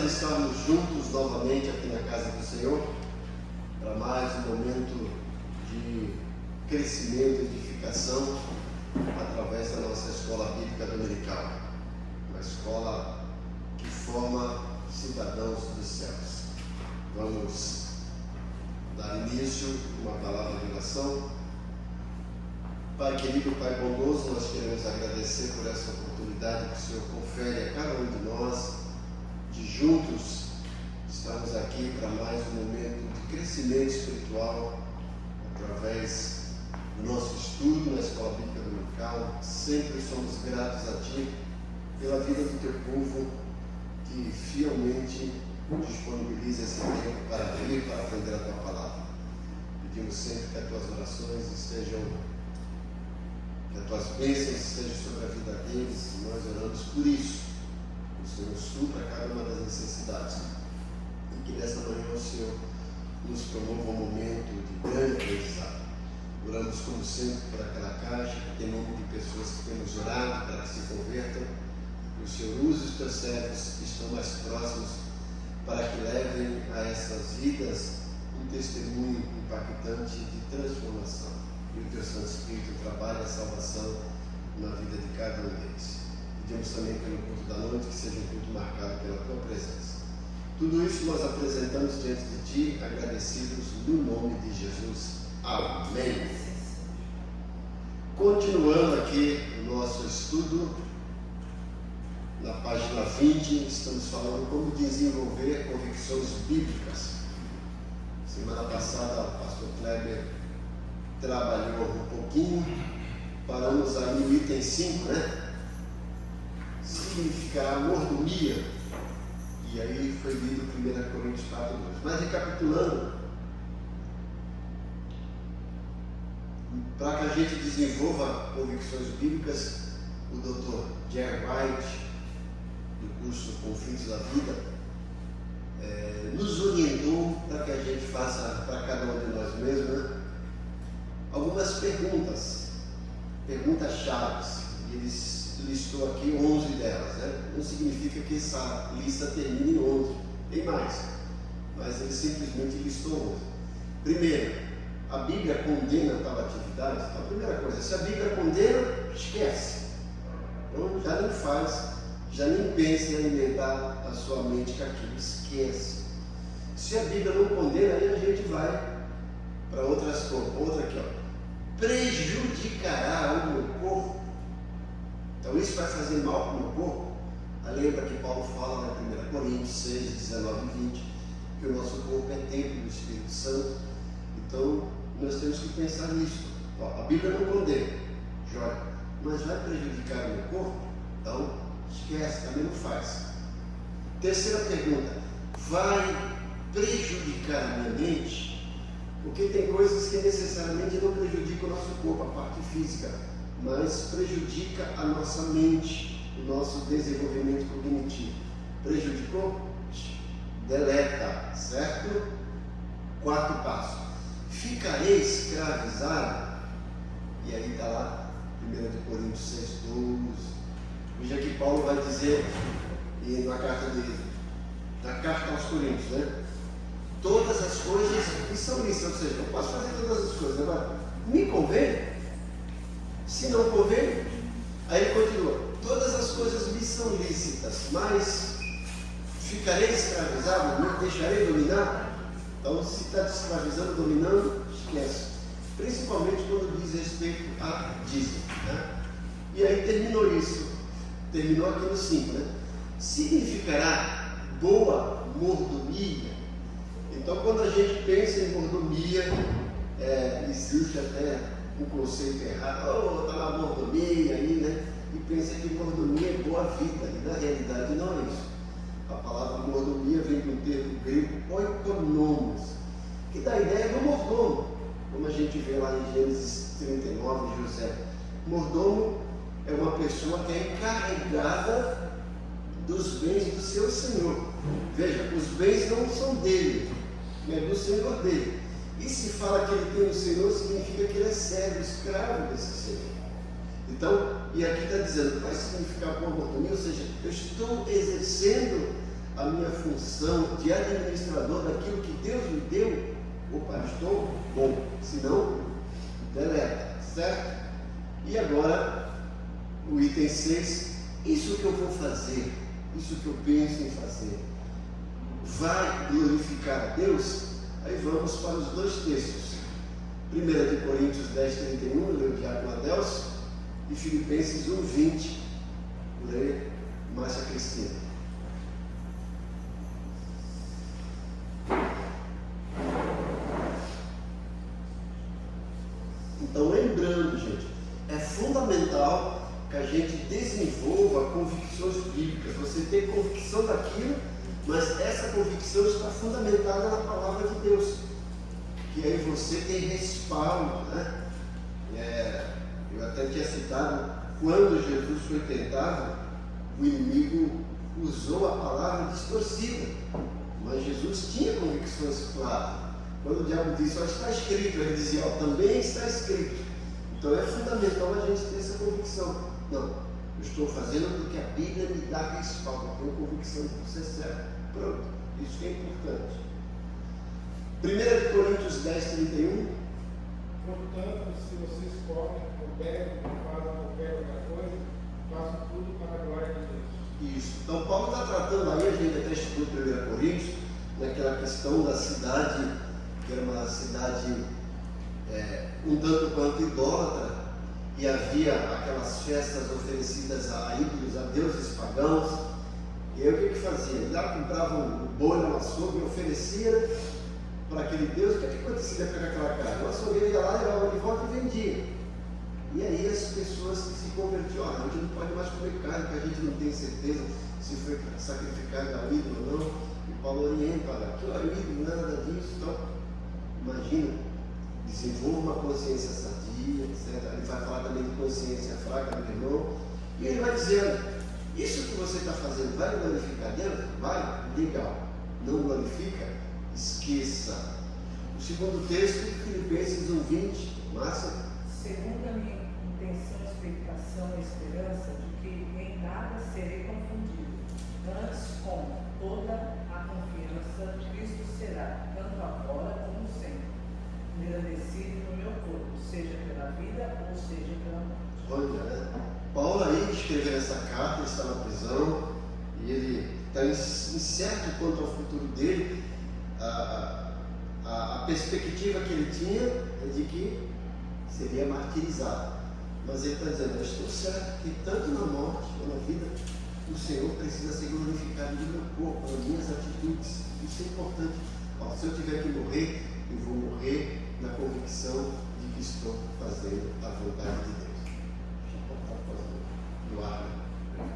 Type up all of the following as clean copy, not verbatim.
estarmos juntos novamente aqui na casa do Senhor para mais um momento de crescimento e edificação através da nossa escola bíblica dominical, uma escola que forma cidadãos dos céus. Vamos dar início a uma palavra de oração. Pai querido, Pai bondoso, nós queremos agradecer por essa oportunidade que o Senhor confere a cada um de nós, de juntos estarmos aqui para mais um momento de crescimento espiritual através do nosso estudo na Escola Bíblica Dominical. Sempre somos gratos a Ti pela vida do Teu povo que fielmente disponibiliza esse tempo para vir, para aprender a Tua Palavra. Pedimos sempre que as Tuas orações estejam, que as Tuas bênçãos estejam sobre a vida deles, e nós oramos por isso. O Senhor supra cada uma das necessidades. E que nesta manhã o Senhor nos promova um momento de grande aprendizado. Oramos como sempre por aquela caixa, que tem nome de pessoas que temos orado para que se convertam. E o Senhor use os Teus servos que estão mais próximos para que levem a essas vidas um testemunho impactante de transformação. E o Teu Santo Espírito trabalhe a salvação na vida de cada um deles. Pedimos também pelo culto da noite, que seja um culto marcado pela Tua presença. Tudo isso nós apresentamos diante de Ti, agradecidos no nome de Jesus. Amém. Continuando aqui o nosso estudo, na página 20, estamos falando como desenvolver convicções bíblicas. Semana passada o pastor Kleber trabalhou um pouquinho, paramos ali no item 5, né? Significar mordomia, e aí foi lido 1 Coríntios 4:2. Mas recapitulando, para que a gente desenvolva convicções bíblicas, o Dr. Jerry White, do curso Conflitos da Vida, nos orientou para que a gente faça para cada um de nós mesmos, né, algumas perguntas-chave. Ele listou aqui 11 delas, né? Não significa que essa lista termine em 11, tem mais, mas ele simplesmente listou 11. Primeiro, a Bíblia condena tal atividade? Então, a primeira coisa, se a Bíblia condena, esquece. Então, já nem faz, já nem pensa em alimentar a sua mente com aquilo, esquece. Se a Bíblia não condena, aí a gente vai para outras coisas. Outra aqui, ó. Prejudicará o meu corpo. Então isso vai fazer mal para o meu corpo? Lembra que Paulo fala na 1 Coríntios 6, 19 e 20, que o nosso corpo é templo do Espírito Santo. Então nós temos que pensar nisso. A Bíblia não condena, joia, mas vai prejudicar o meu corpo? Então esquece, também não faz. Terceira pergunta, vai prejudicar a minha mente? Porque tem coisas que necessariamente não prejudicam o nosso corpo, a parte física, mas prejudica a nossa mente, o nosso desenvolvimento cognitivo. Prejudicou? Deleta, certo? Quarto passo, ficarei escravizado? E aí está lá, 1 Coríntios 6, 12. Veja que Paulo vai dizer, e na carta aos Coríntios, né? Todas as coisas que são lícitas, ou seja, eu posso fazer todas as coisas, agora me convém? Se não convém, aí ele continua, todas as coisas me são lícitas, mas ficarei escravizado, me deixarei dominar? Então, se está te escravizando, dominando, esquece. Principalmente quando diz respeito a dízimo, né? E aí terminou aqui no 5, né? Significará boa mordomia? Então, quando a gente pensa em mordomia, existe até um conceito errado, está na mordomia aí, né? E pensa que mordomia é boa vida, e na realidade não é isso. A palavra mordomia vem do termo grego oikonomos, que dá a ideia do mordomo, como a gente vê lá em Gênesis 39, José. Mordomo é uma pessoa que é encarregada dos bens do seu senhor. Veja, os bens não são dele, é do Senhor dele. E se fala que ele tem o Senhor, significa que ele é servo, escravo desse Senhor. Então, e aqui está dizendo, vai significar boa mordomia, ou seja, eu estou exercendo a minha função de administrador daquilo que Deus me deu, opa, estou bom, senão deleta, certo? E agora, o item 6, isso que eu vou fazer, isso que eu penso em fazer, vai glorificar a Deus? Aí vamos para os dois textos. 1 de Coríntios 10, 31, leu o diácono Adelso, e Filipenses 1, 20, lê Márcia Cristina. Então, lembrando, gente, é fundamental que a gente desenvolva convicções bíblicas. Você tem convicção daquilo, mas essa convicção está fundamentada na palavra de Deus. Que aí você tem respaldo, né? Eu até tinha citado, quando Jesus foi tentado, o inimigo usou a palavra distorcida, mas Jesus tinha convicções claras. Quando o diabo disse, ó, está escrito, ele dizia, ó, também está escrito. Então é fundamental a gente ter essa convicção. Não, eu estou fazendo porque a Bíblia me dá respaldo, eu tenho convicção de que você é certo. Pronto, isso que é importante. 1 Coríntios 10, 31. Portanto, se vocês comem, ou bebem, ou fazem qualquer outra coisa, façam tudo para a glória de Deus. Isso. Então Paulo está tratando aí, a gente até estudou 1 Coríntios, naquela questão da cidade, que era uma cidade um tanto quanto idólatra, e havia aquelas festas oferecidas a ídolos, a deuses pagãos. E aí o que fazia? Ele lá comprava um boi no açougue e oferecia para aquele Deus. O que acontecia com aquela carne? O açougueiro ia lá, levava de volta e vendia. E aí as pessoas que se convertiam, a gente não pode mais comer carne, porque a gente não tem certeza se foi sacrificado ao ídolo ou não. E Paulo orienta, olha, aquilo é ídolo, não é nada disso. Então, imagina, desenvolva uma consciência sadia, etc. Ele vai falar também de consciência fraca do irmão. E ele vai dizer, isso que você está fazendo vai glorificar Deus? Vai? Legal. Não glorifica? Esqueça. O segundo texto, Filipenses 1:20, Márcia. Segundo a minha intenção, expectação e esperança de que em nada serei confundido, antes com toda a confiança, Cristo será, tanto agora como sempre, engrandecido no meu corpo, seja pela vida ou seja pela morte. Olha, né? Paulo aí escreveu essa carta, ele está na prisão, e ele está incerto quanto ao futuro dele. A perspectiva que ele tinha é de que seria martirizado. Mas ele está dizendo, eu estou certo que tanto na morte como na vida, o Senhor precisa ser glorificado no meu corpo, nas minhas atitudes. Isso é importante. Ó, se eu tiver que morrer, eu vou morrer na convicção de que estou fazendo a vontade de Deus. Do ar, né?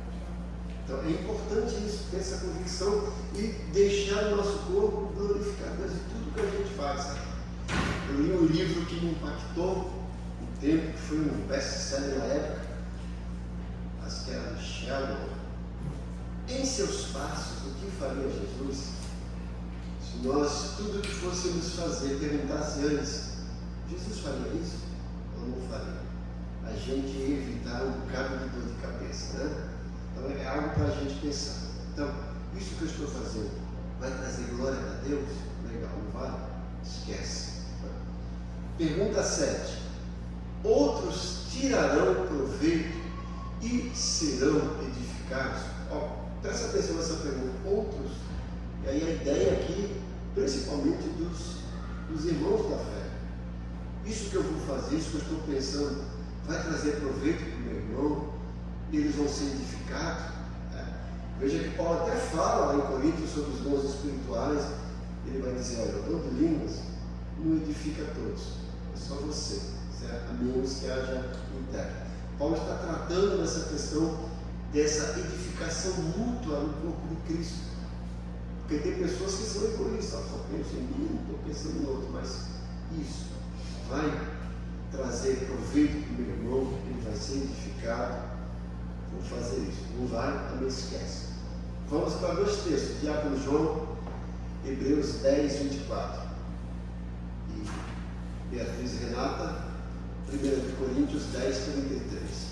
Então é importante isso, ter essa convicção e deixar o nosso corpo glorificar Deus em tudo que a gente faz. Eu li um livro que me impactou um tempo, que foi um best-seller na época, acho que era Sheldon. Em seus passos, o que faria Jesus? Se nós, tudo que fôssemos fazer, perguntasse antes, Jesus faria isso ou não faria? A gente ia evitar um bocado de dor de cabeça, né? Então é algo para a gente pensar. Então, isso que eu estou fazendo vai trazer glória a Deus? Legal, não vai? Esquece. Pergunta 7. Outros tirarão proveito e serão edificados? Presta atenção nessa pergunta. Outros, e aí a ideia aqui, principalmente dos irmãos da fé. Isso que eu vou fazer, isso que eu estou pensando, vai trazer proveito para o meu irmão? Eles vão ser edificados? Veja que Paulo até fala lá em Coríntios sobre os dons espirituais. Ele vai dizer, olha, o dom de línguas não edifica todos, é só você, certo? A menos que haja interno. Paulo está tratando dessa questão dessa edificação mútua no corpo de Cristo. Porque tem pessoas que são egoístas, só penso em mim, não estou pensando no outro, mas isso vai trazer proveito para o meu irmão, ele vai ser edificado. Vou fazer isso. Não vai, também esquece. Vamos para dois textos. Diácono João, Hebreus 10, 24. E Beatriz Renata, 1 Coríntios 10, 33.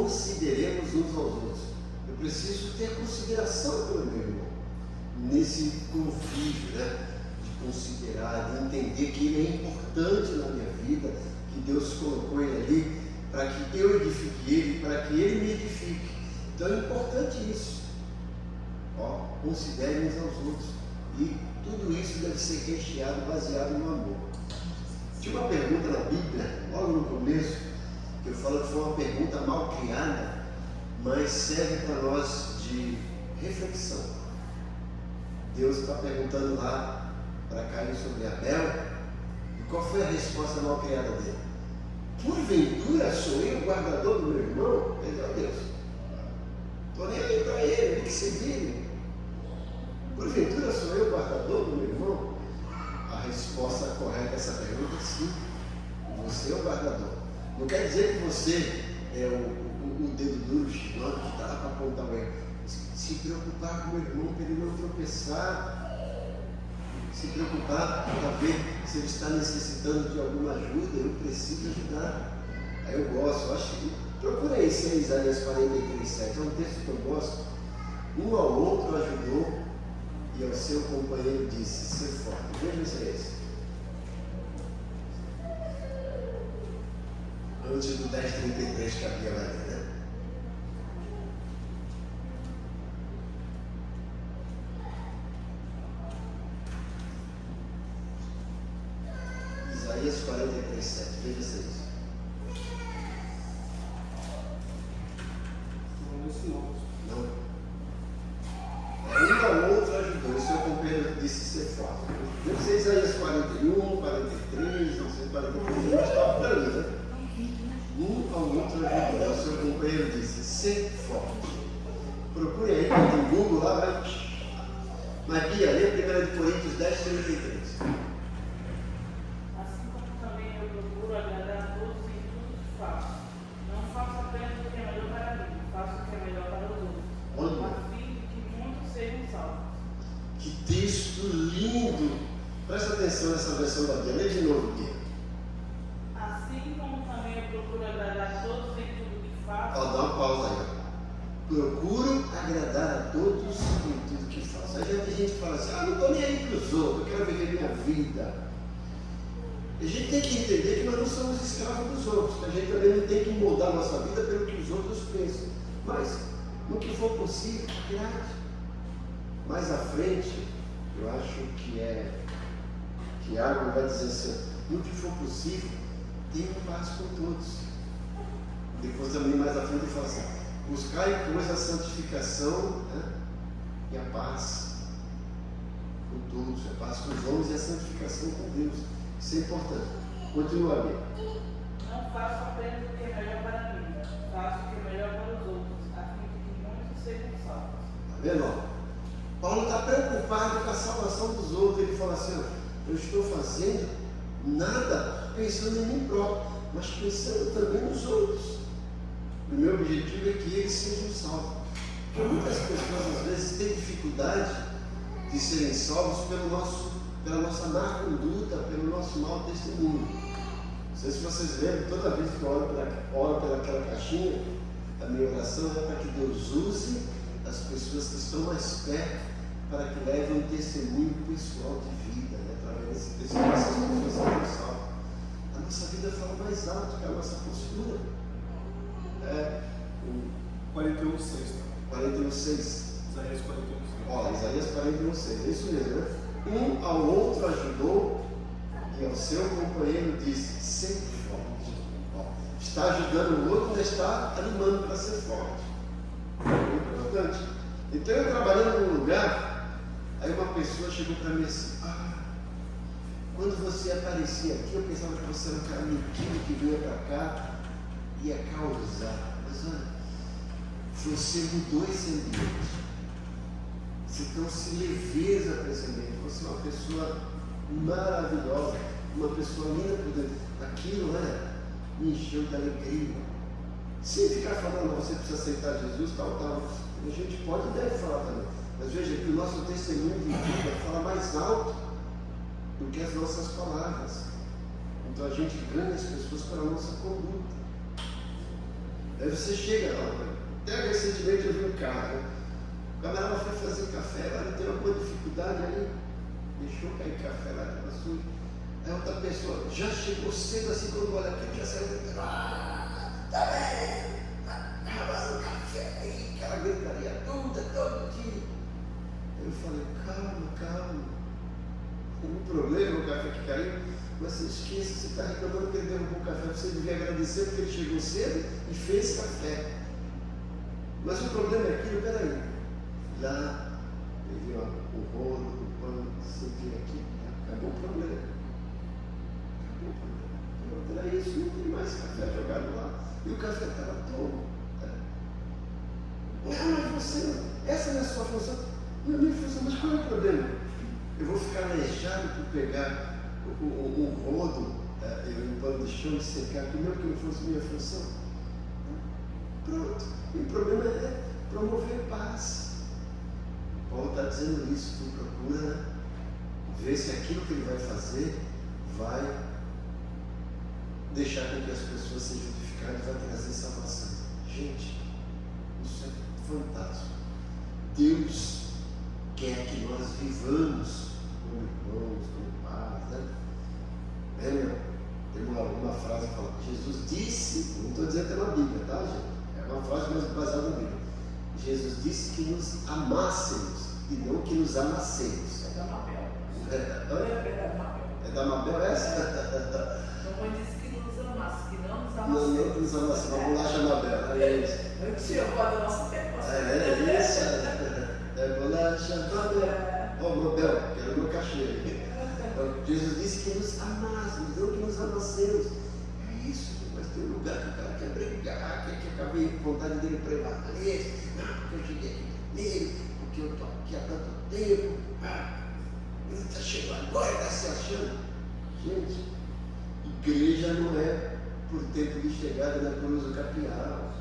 consideremos uns aos outros. Eu preciso ter consideração pelo meu irmão, nesse convívio, né? De considerar, de entender que ele é importante na minha vida, que Deus colocou ele ali para que eu edifique ele, para que ele me edifique. Então é importante isso. Considere uns aos outros. E tudo isso deve ser recheado, baseado no amor. Tinha uma pergunta na Bíblia, logo no começo, que eu falo que foi uma pergunta mal criada, mas serve para nós de reflexão. Deus está perguntando lá para Caim sobre Abel, e qual foi a resposta mal criada dele? Porventura sou eu o guardador do meu irmão? Ele é Deus. Estou nem aí para ele que se vire. Porventura sou eu o guardador do meu irmão? A resposta correta a essa pergunta é sim. Você é o guardador. Não quer dizer que você é o dedo duro, chilando, que está lá para apontar o erro. Se preocupar com o meu irmão para ele não tropeçar. Se preocupar para ver se ele está necessitando de alguma ajuda, eu preciso ajudar. Aí eu gosto, acho que procura isso em Isaías 43:7, é um texto que eu gosto. Um ao outro ajudou e ao seu companheiro disse: ser forte. Veja se é esse. Antes do 10:33 que havia lá, né? Isaías 43:7, veja se é isso. Não. Um ao outro ajudou, o seu companheiro disse ser forte. Deve ser Isaías 41, 43, não sei, 43, mas está por ali, né? Um ao outro ajudou, o seu companheiro disse ser forte. Procure aí, tem Google lá, vai. Mas Bia, lê 1 Coríntios 10:33. Assim como também eu procuro agradar a todos em tudo que faço. Não faço apenas o que é melhor para mim, faço o que é melhor para os outros. A fim de que muitos sejam salvos. Que texto lindo! Presta atenção nessa versão da Bíblia. Lê de novo, Bia. Assim como também eu procuro agradar a todos em tudo que faço. Dá uma pausa aí. Procuro agradar a todos em tudo que faço. Aí já tem gente que fala assim: não estou nem aí para os outros, eu quero viver minha vida. A gente tem que entender que nós não somos escravos dos outros, que a gente também não tem que moldar a nossa vida pelo que os outros pensam. Mas, no que for possível, agrade. Mais à frente, eu acho que Tiago vai dizer assim: no que for possível, tenha paz com todos. Depois também mais à frente ele fala assim: buscai, pois, a santificação, né, e a paz com todos, a paz com os homens e a santificação com Deus. Isso é importante. Continua a ler. Não faço apenas o que é melhor para mim, faço o que é melhor para os outros, a fim de que muitos sejam salvos. Está vendo? Paulo está preocupado com a salvação dos outros. Ele fala assim: eu estou fazendo nada pensando em mim próprio, mas pensando também nos outros. O meu objetivo é que eles sejam salvos. Porque muitas pessoas às vezes têm dificuldade de serem salvos pela nossa má conduta, pelo nosso mau testemunho. Não sei se vocês lembram, toda vez que eu oro pelaquela caixinha, a minha oração é para que Deus use as pessoas que estão mais perto para que levem um testemunho pessoal de vida, né? Através desse testemunho, essas pessoas serão salvas. A nossa vida fala mais alto que a nossa postura. 41:6. 41:6. Isaías 41:6. Isaías 41:6. É isso mesmo, né? Um ao outro ajudou e ao seu companheiro disse: ser forte. Está ajudando o outro, mas está animando para ser forte. É importante. Então eu trabalhando num lugar, aí uma pessoa chegou para mim assim: quando você aparecia aqui, eu pensava que você era um cara metido que vinha para cá e ia causar. Mas olha, você mudou esse ambiente. Você trouxe leveza para esse ambiente. Você é uma pessoa maravilhosa, uma pessoa linda por dentro. Aquilo, me encheu de alegria. Sem ficar falando: você precisa aceitar Jesus, tal. A gente pode e deve falar também. Mas veja que o nosso testemunho de vida fala mais alto do que as nossas palavras. Então a gente ganha as pessoas pela nossa conduta. Aí você chega lá, até recentemente eu vi um carro, o camarada foi fazer café lá, ele tem alguma dificuldade aí, deixou cair café lá, estava sujo. Aí outra pessoa já chegou cedo assim, quando olha aqui, já saiu gritando, tá bem, tá acabando o café aí, aquela gritaria toda, todo dia. Aí eu falei, calma, o problema é o café que caiu, mas você esqueça que você está reclamando que ele derrubou o café, você devia agradecer porque ele chegou cedo e fez café. Mas o problema é aquilo, peraí, lá, ele viu o rolo, o pano, você viu aqui, acabou o problema. Era isso, não tem mais café jogado lá. E o café estava todo. Mas você, essa não é a sua função. Não é minha função, mas qual é o problema? Eu vou ficar aleijado por pegar o rodo e o pano de chão e secar, primeiro que não fosse minha função. Pronto. E o problema é promover paz. Paulo está dizendo isso, tu procura ver se aquilo que ele vai fazer vai deixar com que as pessoas sejam edificadas, vai trazer salvação. Gente, isso é fantástico. Deus quer que nós vivamos como irmãos, como pais, né? Tem uma frase que fala, Jesus disse, não estou dizendo que é na Bíblia, tá, gente? É uma frase mais baseada na Bíblia. Jesus disse que nos amássemos e não que nos amassemos. É da Mabel. É da Mabel essa? Mamãe disse que nos amasse, que não nos Não, amasse. não que nos amasse, uma bolacha Mabel. É isso. Eu tinha voado nosso tempo. É isso. É bolacha Mabel. Ó, Mabel, quero meu cachê. Jesus disse que nos amássemos, não que nos amassemos. É isso, mas tem um lugar que o cara quer brigar, que acabei com vontade dele pregar. Não, porque eu cheguei aqui primeiro, porque eu estou aqui há tanto tempo. Ele está chegando agora, está se achando. Gente, igreja não é por tempo de chegada na cruz do capial.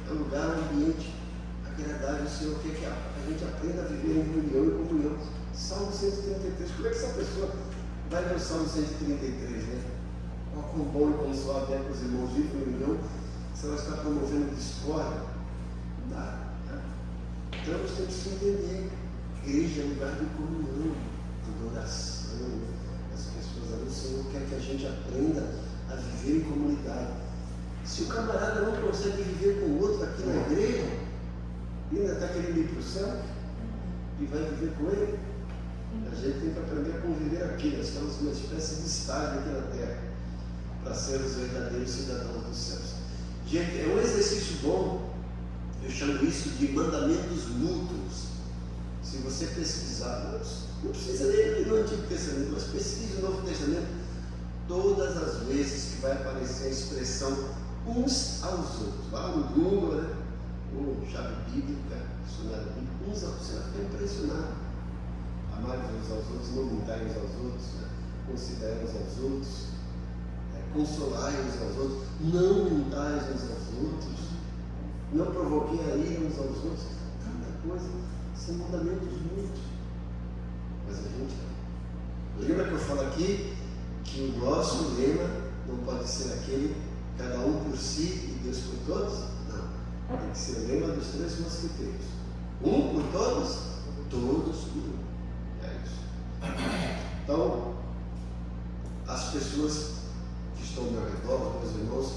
É um lugar, um ambiente agradável. O Senhor quer que a gente aprenda a viver em união e comunhão. Salmo 133. Como é que essa pessoa vai ler o Salmo 133, né? Ó, quão bom e quão suave é que os irmãos vivem em união, se ela está promovendo discórdia. Não dá. Né? Então nós temos que entender. Igreja é lugar de comunhão, de adoração. As pessoas ali, o Senhor quer que a gente aprenda a viver em comunidade. Se o camarada não consegue viver com o outro aqui na igreja, e ainda está querendo ir para o céu, e vai viver com ele, a gente tem que aprender a conviver aqui. Nós estamos uma espécie de estágio aqui na terra, para ser os verdadeiros cidadãos dos céus. Gente, é um exercício bom, eu chamo isso de mandamentos mútuos. Se você pesquisar, não precisa nem no Antigo Testamento, mas pesquise o Novo Testamento, todas as vezes que vai aparecer a expressão uns aos outros. Lá no Google, né? Ou chave bíblica, dicionário bíblico, uns aos outros, você vai ficar impressionado. Amar uns aos outros, não mudar uns aos outros, né? Considerar uns aos outros, consolar uns aos outros, não mudar uns aos outros, não provoquem a ira uns aos outros, tanta coisa. São mandamentos mútuos. Mas a gente lembra que eu falo aqui que o nosso lema não pode ser aquele cada um por si e Deus por todos? Não. Tem que ser o lema dos 3 mosqueteiros. Um por todos, todos por um. É isso. Então, as pessoas que estão ao meu redor, meus irmãos,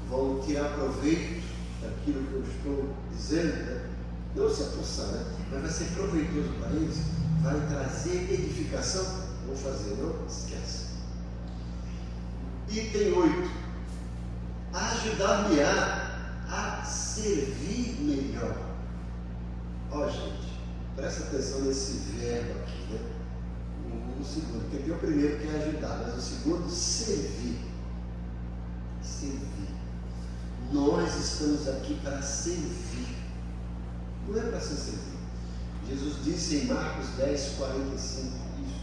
vão tirar proveito daquilo que eu estou dizendo, né? Não se apossar, né? Mas vai ser proveitoso para eles, vai trazer edificação. Vou fazer, não esquece. Item 8. Ajudar-me a servir melhor. Ó, gente, presta atenção nesse verbo aqui, né? O segundo, porque tem o primeiro que é ajudar, mas o segundo, servir. Servir. Nós estamos aqui para servir. Não é para ser servido. Jesus disse em Marcos 10, 45, isso.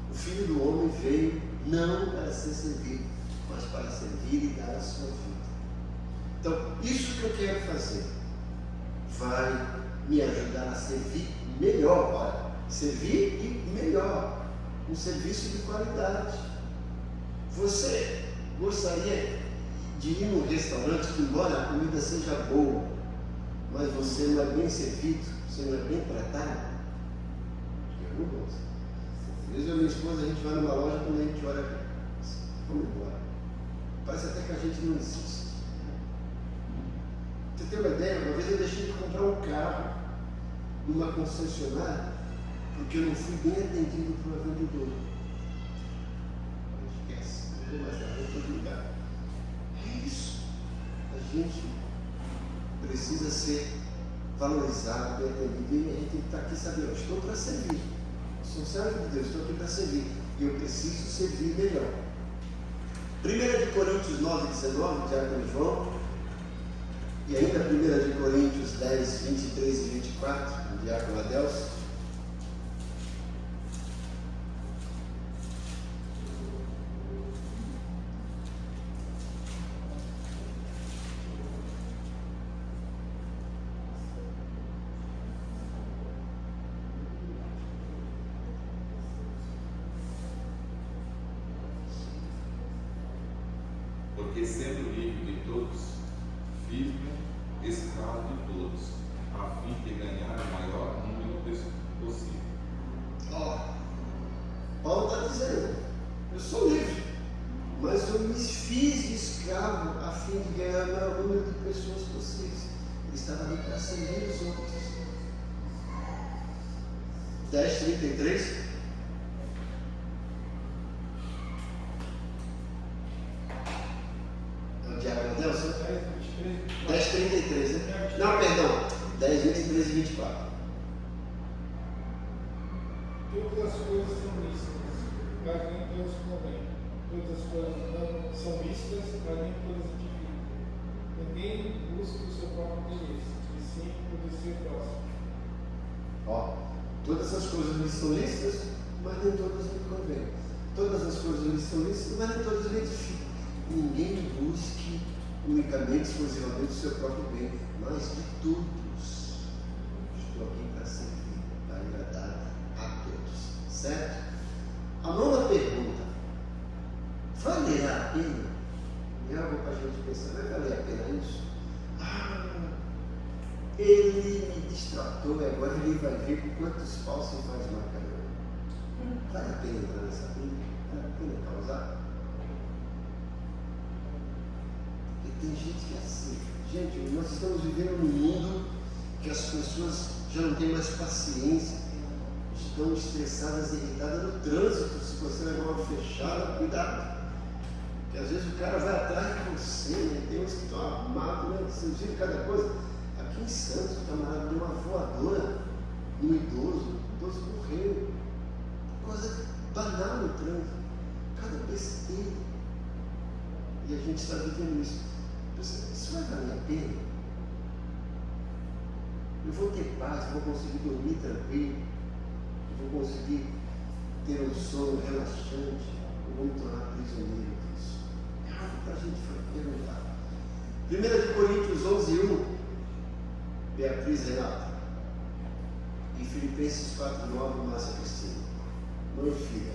O Filho do Homem veio não para ser servido, mas para servir e dar a sua vida. Então, isso que eu quero fazer vai me ajudar a servir melhor, olha. Servir e melhor. Um serviço de qualidade. Você gostaria de ir num restaurante que, embora a comida seja boa, mas você não é bem servido, você não é bem tratado? Eu não gosto. Às vezes eu e minha esposa, a gente vai numa loja, quando a gente olha, vamos embora. Parece até que a gente não existe. Você tem uma ideia? Uma vez eu deixei de comprar um carro numa concessionária porque eu não fui bem atendido por uma vendedora. Esquece, não vou mais dar em todo lugar. É isso. A gente precisa ser valorizado, bem atendido, e a gente tem que estar aqui sabendo, eu estou para servir. Sou servo de Deus, estou aqui para servir. E eu preciso servir melhor. 1 Coríntios 9, 19, Diácono João, e ainda 1 Coríntios 10, 23 e 24, Diácono Adelso. Porque sendo livre de todos, fiz-me escravo de todos, a fim de ganhar o maior número possível. Paulo está dizendo, eu sou livre, mas eu me fiz escravo a fim de ganhar o maior número de pessoas possíveis. Ele estava ali para servir os outros. 10:33. Diácono Nelson? 10:33, né? Não, perdão. 10, 23 e 24. Todas as coisas são lícitas, mas nem todas convêm. Todas as coisas não são lícitas, mas nem todas edificam. Ninguém busca o seu próprio interesse, e sim o do seu próximo. Todas as coisas lhe são lícitas, mas nem todas lhe convêm. Todas as coisas lhe são lícitas, mas nem todas lhe edificam. Ninguém busque unicamente, exclusivamente o seu próprio bem, mas de todos. Estou aqui para servir, para agradar a todos. Certo? A nona pergunta: valerá a pena? É algo para a gente pensar, vai valer a pena isso? Ele me distratou e agora ele vai ver com quantos paus se faz macarrão. Vale a pena entrar nessa briga? Vale a pena causar? Tem gente que é assim. Gente, nós estamos vivendo num mundo que as pessoas já não têm mais paciência, estão estressadas, irritadas no trânsito. Se você levar uma fechada, cuidado, porque às vezes o cara vai atrás de você, né? Tem uns que estão armados, né? Vocês viram cada coisa. Aqui em Santos, o camarada deu uma voadora no idoso, o idoso morreu, coisa banal no trânsito, cada besteira, e a gente está vivendo isso. Isso vai valer a pena? Eu vou ter paz, vou conseguir dormir tranquilo, eu vou conseguir ter um sono relaxante, eu vou me tornar prisioneiro disso? É algo para a gente perguntar. 1 Coríntios 11, 1, Beatriz Renata, e Filipenses 4, 9, Márcia Cristina. Meu filho.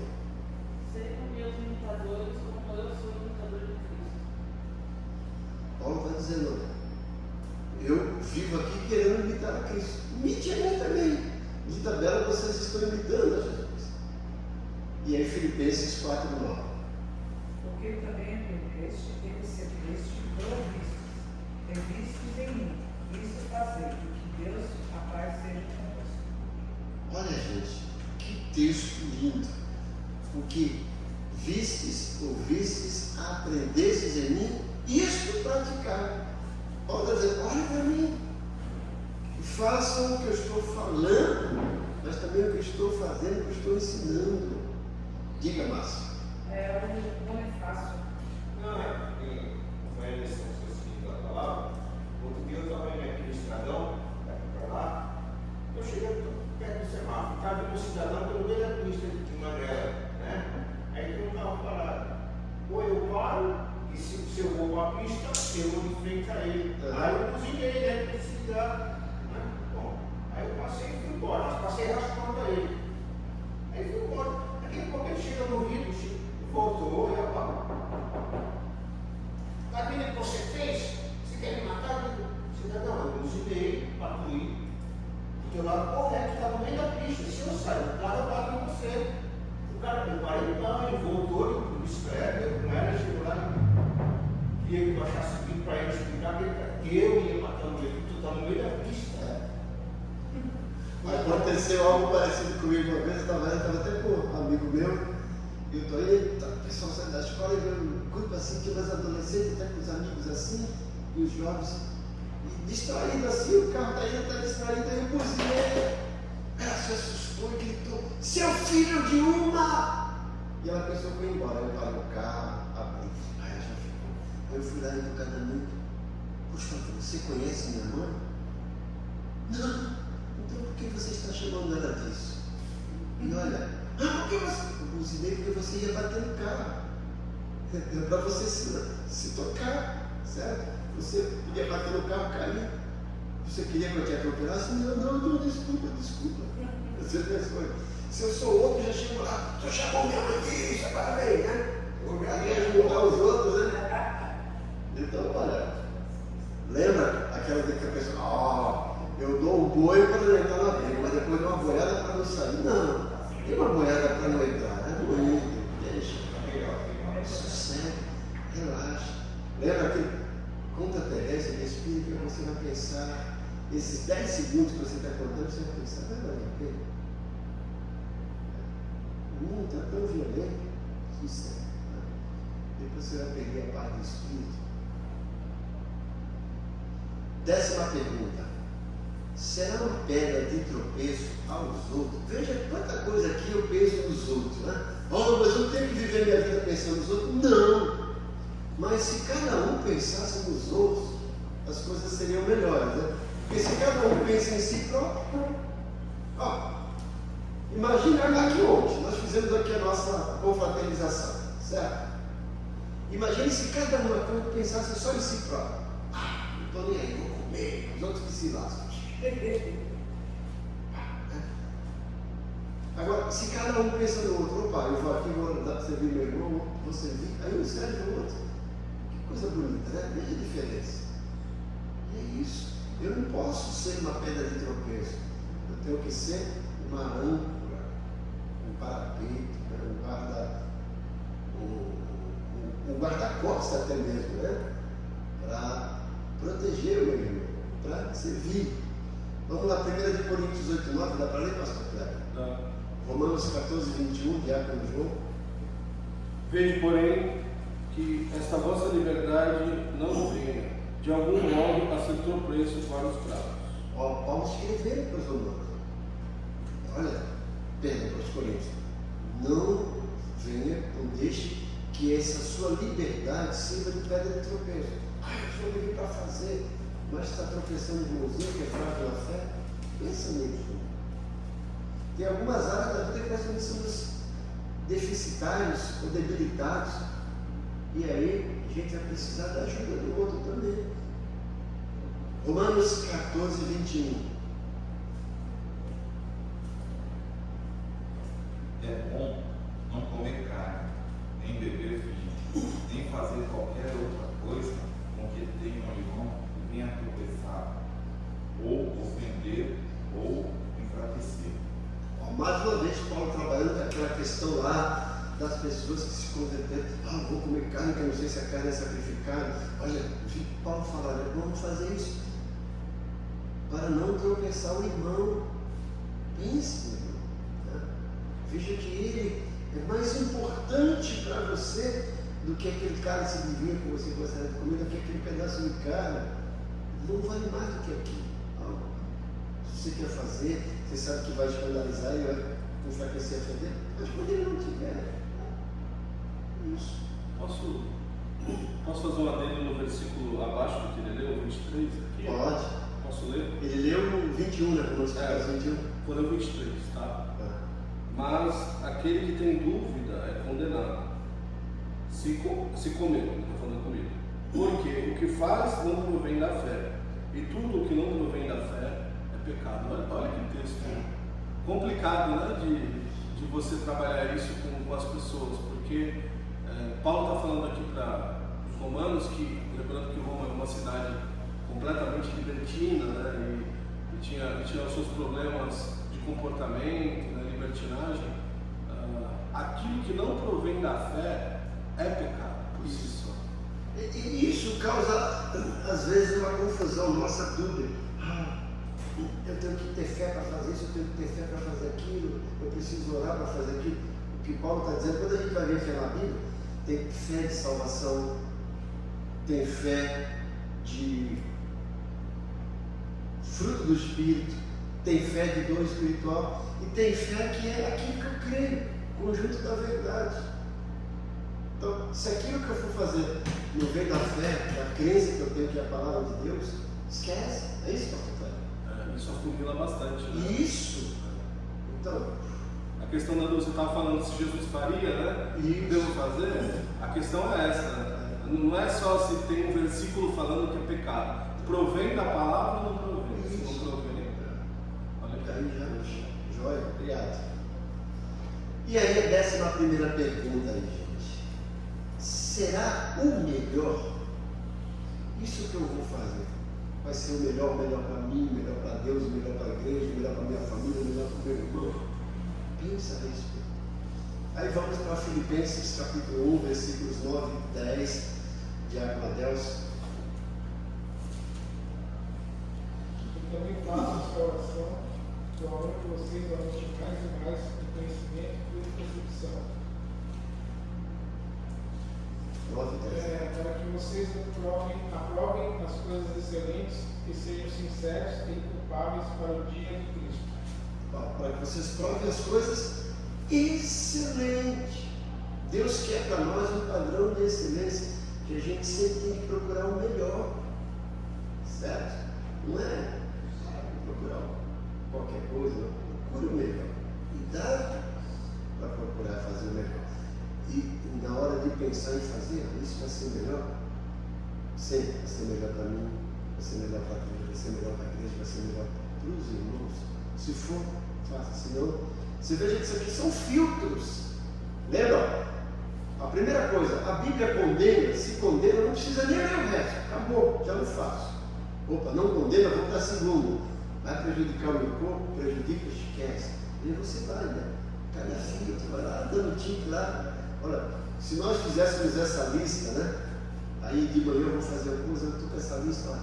Sejam meus imitadores como eu sou imitador de Cristo. Paulo está dizendo, eu vivo aqui querendo imitar a Cristo. Imite a mim também. De tabela vocês estão imitando a Jesus. E aí Filipenses 4, 9. Porque também aprendeste e recebeste e ouvistes, revistes em mim. Isso fazer, que Deus, a paz seja convosco. Olha, gente, que texto lindo. O que vistes, ouvistes, aprendestes em mim, isto praticar. Paulo está dizendo, olha para mim, e façam o que eu estou falando, mas também o que eu estou fazendo, o que eu estou ensinando. Diga, Márcio. É o Bonifácio. Não, foi a lição específica da palavra. Outro dia eu estava indo aqui no Estradão, para lá, eu cheguei perto do semáforo, estava vendo um cidadão pelo meio da pista de Manela, né? Aí tem um carro parado. Ou eu paro, e se eu vou para a pista, eu vou de frente a ele. Aí eu buzinei ele, né? Esse cigarro, né? Bom, aí eu passei e fui embora, mas passei raspando a ele. Aí fui embora. Daqui a pouco ele chega no vidro, voltou e a Daqui ele dia que eu achasse subindo para ele explicar que eu ia matando ele, tu está no meio da pista. Aconteceu algo parecido comigo uma vez, eu estava até com um amigo meu, e eu estou aí, o pessoal sai da escola e vê um grupo assim, que os adolescentes, até com os amigos assim, e os jovens, e distraído assim, o carro está distraído, aí eu buzinei, ela se assustou e gritou, seu filho de uma! E ela pensou que ia embora, eu parei o carro, abri, aí ela já ficou. Aí eu fui lá educadamente, por favor, você conhece minha mãe? Não. Então por que você está chamando ela disso? E olha, porque você. Eu buzinei porque você ia bater no carro. É para você se tocar, certo? Você podia bater no carro, cair. Você queria que eu te atropelasse? Não, desculpa. Você pensou, se eu sou outro, já chego lá, tu chamou minha mãe disso, agora vem, né? Eu já ia ajudar os outros, né? Então, olha, lembra aquela vez que a pessoa, eu dou um boi para não entrar na briga, mas depois dou uma boiada para não sair. Não, tem uma boiada para não entrar, é doido, deixa. Sossega, relaxa. Lembra que conta terrestre de espírito que você vai pensar, esses 10 segundos que você está contando, você vai pensar, vai valer a pena? O mundo está tão violento, sossega. Depois você vai perder a paz do espírito. 10ª pergunta. Será uma pedra de tropeço aos outros? Veja quanta coisa aqui eu penso nos outros, né? Mas eu não tenho que viver minha vida pensando nos outros. Não! Mas se cada um pensasse nos outros, as coisas seriam melhores, né? Porque se cada um pensa em si próprio, imagina aqui ontem, nós fizemos aqui a nossa confraternização, certo? Imagine se cada um pensasse só em si próprio. Não estou nem aí, vou comer, os outros que se lascam. Agora, se cada um pensa no outro, eu vou aqui, vou dar para você ver meu irmão, você vir, aí um serve o outro. Que coisa bonita, né? Veja a diferença. E é isso. Eu não posso ser uma pedra de tropeço. Eu tenho que ser uma âncora, um parapeito, um guarda-costas até mesmo, né? Para proteger o meu irmão, para servir. Vamos lá, 1 Coríntios 8:9, dá para ler, pastor Cleber? Romanos 14:21, diácono João. Vede, porém, que esta vossa liberdade não venha, de algum modo, a ser tropeço para os bravos. Paulo escreveu para os romanos. Olha, perdão, para os coríntios. Não venha, não deixe que essa sua liberdade sirva de pedra de tropeço. Eu sou livre para fazer, mas está tropeçando de mãozinha, que é fraco na fé. Pensa nisso. Tem algumas áreas da vida que nós também somos deficitários ou debilitados. E aí a gente vai precisar da ajuda do outro também. Romanos 14:21. É bom não comer carne, nem beber vinho, nem fazer qualquer outra coisa com que tenha um irmão que venha tropeçar, ou ofender, ou enfraquecer. Mais uma vez, Paulo trabalhando com aquela questão lá das pessoas que se converteram. Vou comer carne, que eu não sei se a carne é sacrificada. Olha, vi Paulo falar, vamos fazer isso para não tropeçar o irmão. Pense, meu irmão. Né? Veja que ele é mais importante para você do que aquele cálice de vinho que você gostaria de comer, do que aquele pedaço de carne. Não vale mais do que aquilo. Se você quer fazer, você sabe que vai escandalizar e vai enfraquecer a fé dele, mas quando ele não tiver, isso. Posso fazer um adendo no versículo abaixo do que ele leu, 23 aqui? Pode. Posso ler? Ele leu no 21, né? Como você 21. Vou ler o 23, tá? Mas aquele que tem dúvida é condenado. Se comer, não estou falando comigo. Porque o que faz não provém da fé. E tudo o que não provém da fé é pecado. Olha que texto complicado, né? De você trabalhar isso com as pessoas. Porque Paulo está falando aqui para os romanos, lembrando que Roma é uma cidade completamente libertina, né? E tinha os seus problemas de comportamento, né? Libertinagem. Aquilo que não provém da fé é pecado. Por isso. E isso causa, às vezes, uma confusão nossa, dúvida. Eu tenho que ter fé para fazer isso, eu tenho que ter fé para fazer aquilo, eu preciso orar para fazer aquilo. O que Paulo está dizendo, quando a gente vai ver fé na Bíblia, tem fé de salvação, tem fé de fruto do Espírito, tem fé de dom espiritual e tem fé que é aquilo que eu creio, conjunto da verdade. Então, se aquilo que eu for fazer não vem da fé, da crença que eu tenho que é a palavra de Deus, esquece. É isso que eu estou falando. Isso afundila bastante. Né? Isso. Então, a questão da você estava falando se Jesus faria, né? Isso. Devo fazer? A questão é essa. Né? Não é só se tem um versículo falando que é pecado. Provém da palavra ou não provém? Se não provém, olha aí já, joia, obrigado. E aí a 11ª pergunta aí, gente. Será o melhor? Isso que eu vou fazer vai ser o melhor para mim, o melhor para Deus, o melhor para a igreja, o melhor para a minha família, o melhor para o meu irmão? Pensa a respeito. Aí vamos para Filipenses capítulo 1, versículos 9 e 10, Diácono Adelson. Eu também faço esta oração, que o amor de vocês aumente mais e mais o conhecimento e a percepção. 9 e 10. Para que vocês aprovem as coisas excelentes e sejam sinceros e inculpáveis para o dia de Cristo. Para que vocês provem as coisas excelentes. Deus quer para nós um padrão de excelência, que a gente sempre tem que procurar o melhor. Certo? Não é procurar qualquer coisa, procure o melhor. Cuidado para procurar fazer o melhor. E na hora de pensar em fazer, isso vai ser melhor. Sempre vai ser melhor para mim, vai ser melhor para a igreja, vai ser melhor para a igreja, vai ser melhor para os irmãos. Se for, faça. Senão, você veja que isso aqui são filtros. Lembra? A primeira coisa, a Bíblia condena, se condena, não precisa nem ler o resto. Acabou, já não faço. Opa, não condena, vou para a segunda. Vai prejudicar o meu corpo, prejudica, esquece. E você vai, né? Cada filtro, vai lá, dando tique lá. Olha, se nós fizéssemos essa lista, né? Aí de manhã eu vou fazer uma coisa, eu estou com essa lista,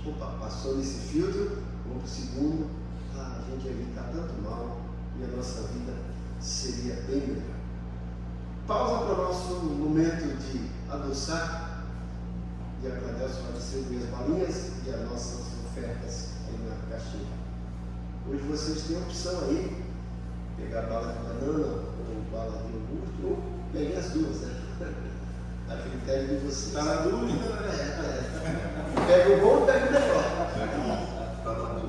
opa, passou nesse filtro, vamos para o segundo, a gente ia evitar tanto mal e a nossa vida seria bem melhor. Pausa para o nosso momento de adoçar e agradeço para você minhas balinhas e as nossas ofertas aí na caixinha. Hoje vocês têm a opção aí, pegar bala de banana ou bala de iogurte, ou peguei as duas, né? A critério de vocês. Está na dúvida, né? Pega o bom, pega o melhor.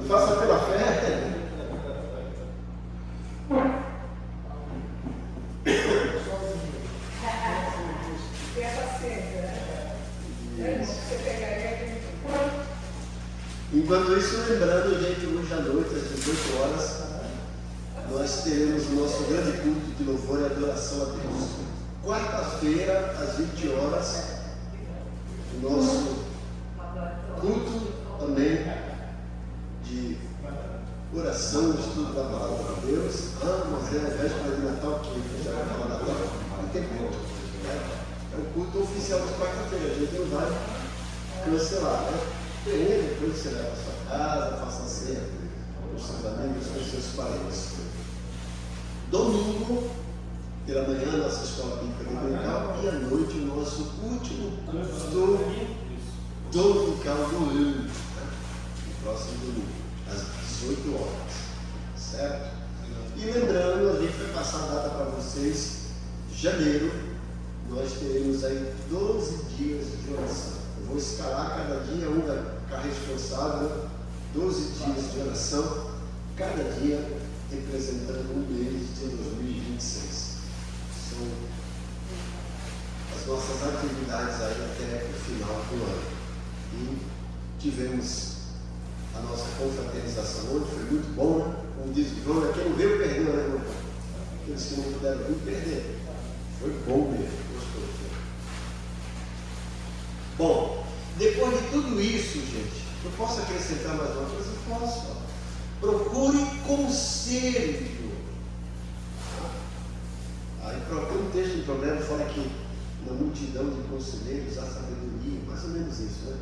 Faça pela fé. Enquanto isso, lembrando, gente, hoje à noite, às 18 horas, nós teremos o nosso grande culto de louvor e adoração a Deus. Quarta-feira, às 20 horas, o nosso culto também de oração, estudo da palavra de Deus. Mas é a véspera de Natal, que já vai falar Natal, não tem culto. É o culto oficial de quarta-feira, a gente não vai cancelar, né? Depois você leva a sua casa, faça a ceia com os seus amigos, com os seus parentes. Domingo, pela manhã, nossa escola bíblica dominical, e à noite, o nosso último culto dominical do ano, no próximo domingo, às 18 horas, certo? E lembrando, a gente vai passar a data para vocês, janeiro, nós teremos aí 12 dias de oração. Eu vou escalar cada dia, um vai ficar responsável, 12 dias de oração, cada dia representando um mês de 2026. São as nossas atividades aí até o final do ano. E tivemos a nossa confraternização hoje, foi muito bom, né? Como diz o João, quem não veio perdeu, né, irmão? Aqueles que não puderam vir perder. Foi bom mesmo, gostoso. Bom, depois de tudo isso, gente, eu posso acrescentar mais uma coisa? Eu posso. Procure conselho. Aí procure um texto em problema, fala que na multidão de conselheiros há sabedoria, mais ou menos isso, né?